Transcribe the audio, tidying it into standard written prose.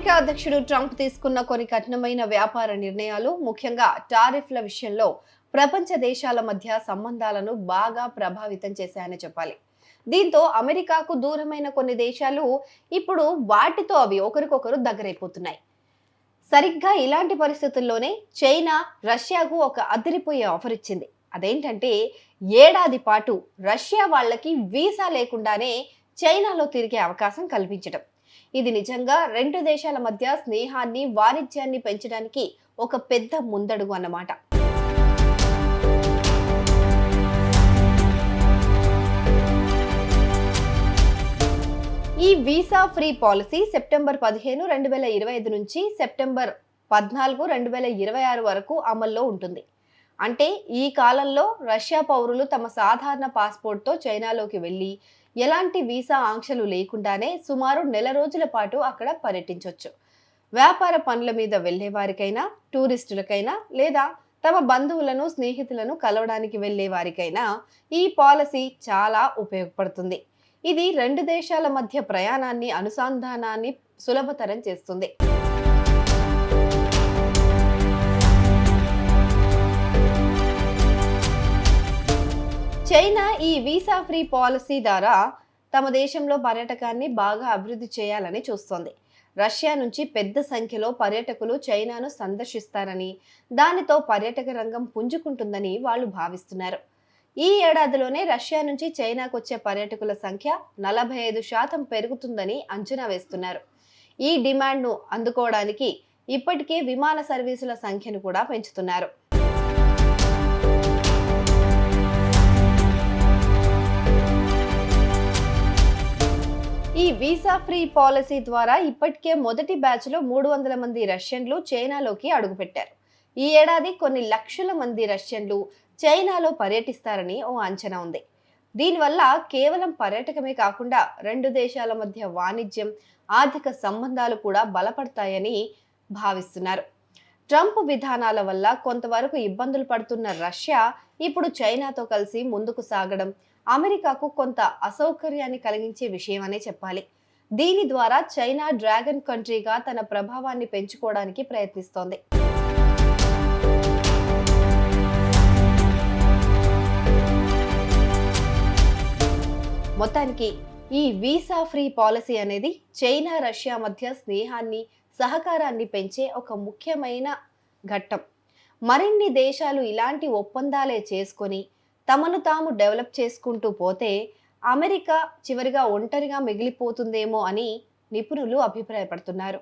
America అధ్యక్షుడు Trump తీసుకున్న కొన్ని కఠినమైన వ్యాపార నిర్ణయాలు, ముఖ్యంగా టారిఫ్ల విషయంలో ప్రపంచ దేశాల మధ్య సంబంధాలను బాగా ప్రభావితం చేశాయని చెప్పాలి. దీంతో అమెరికాకు దూరమైన కొన్ని దేశాలు ఇప్పుడు వాటితో అవి ఒకరికొకరు దగ్గరైపోతున్నాయి. సరిగ్గా ఇలాంటి పరిస్థితుల్లోనే చైనా రష్యాకు ఒక అదిరిపోయే ఆఫర్ ఇచ్చింది. అదేంటంటే ఏడాది పాటు రష్యా వాళ్ళకి వీసా లేకుండానే చైనాలో తిరిగే అవకాశం కల్పించడం. ఇది నిజంగా రెండు దేశాల మధ్య స్నేహాన్ని, వాణిజ్యాన్ని పెంచడానికి ఒక పెద్ద ముందడుగు అన్నమాట. ఈ వీసా ఫ్రీ పాలసీ సెప్టెంబర్ 15, 2025 నుంచి సెప్టెంబర్ 14, 2026 వరకు అమల్లో ఉంటుంది. అంటే ఈ కాలంలో రష్యా పౌరులు తమ సాధారణ పాస్పోర్ట్తో చైనాలోకి వెళ్ళి ఎలాంటి వీసా ఆంక్షలు లేకుండానే సుమారు నెల రోజుల పాటు అక్కడ పర్యటించవచ్చు. వ్యాపార పనుల మీద వెళ్లే వారికైనా, టూరిస్టులకైనా లేదా తమ బంధువులను, స్నేహితులను కలవడానికి వెళ్లే వారికైనా ఈ పాలసీ చాలా ఉపయోగపడుతుంది. ఇది రెండు దేశాల మధ్య ప్రయాణాన్ని, అనుసంధానాన్ని సులభతరం చేస్తుంది. చైనా ఈ వీసా ఫ్రీ పాలసీ ద్వారా తమ దేశంలో పర్యాటకాన్ని బాగా అభివృద్ధి చేయాలని చూస్తోంది. రష్యా నుంచి పెద్ద సంఖ్యలో పర్యాటకులు చైనాను సందర్శిస్తారని, దానితో పర్యాటక రంగం పుంజుకుంటుందని వాళ్ళు భావిస్తున్నారు. ఈ ఏడాదిలోనే రష్యా నుంచి చైనాకు వచ్చే పర్యాటకుల సంఖ్య 45% పెరుగుతుందని అంచనా వేస్తున్నారు. ఈ డిమాండ్ను అందుకోవడానికి ఇప్పటికే విమాన సర్వీసుల సంఖ్యను కూడా పెంచుతున్నారు. ఈ వీసా ఫ్రీ పాలసీ ద్వారా ఇప్పటికే మొదటి బ్యాచ్లో 300 మంది రష్యన్లు చైనాలోకి అడుగుపెట్టారు. ఈ ఏడాది కొన్ని లక్షల మంది రష్యన్లు చైనాలో పర్యటిస్తారని ఓ అంచనా ఉంది. దీనివల్ల కేవలం పర్యాటకమే కాకుండా రెండు దేశాల మధ్య వాణిజ్యం, ఆర్థిక సంబంధాలు కూడా బలపడతాయని భావిస్తున్నారు. ట్రంప్ విధానాల వల్ల కొంతవరకు ఇబ్బందులు పడుతున్న రష్యా ఇప్పుడు చైనాతో కలిసి ముందుకు సాగడం అమెరికాకు కొంత అసౌకర్యాన్ని కలిగించే విషయమనే చెప్పాలి. దీని ద్వారా చైనా డ్రాగన్ కంట్రీగా తన ప్రభావాన్ని పెంచుకోవడానికి ప్రయత్నిస్తోంది. మొత్తానికి ఈ వీసా ఫ్రీ పాలసీ అనేది చైనా, రష్యా మధ్య స్నేహాన్ని, సహకారాన్ని పెంచే ఒక ముఖ్యమైన ఘట్టం. మరిన్ని దేశాలు ఇలాంటి ఒప్పందాలే చేసుకొని తమను తాము డెవలప్ చేసుకుంటూ పోతే అమెరికా చివరిగా ఒంటరిగా మిగిలిపోతుందేమో అని నిపుణులు అభిప్రాయపడుతున్నారు.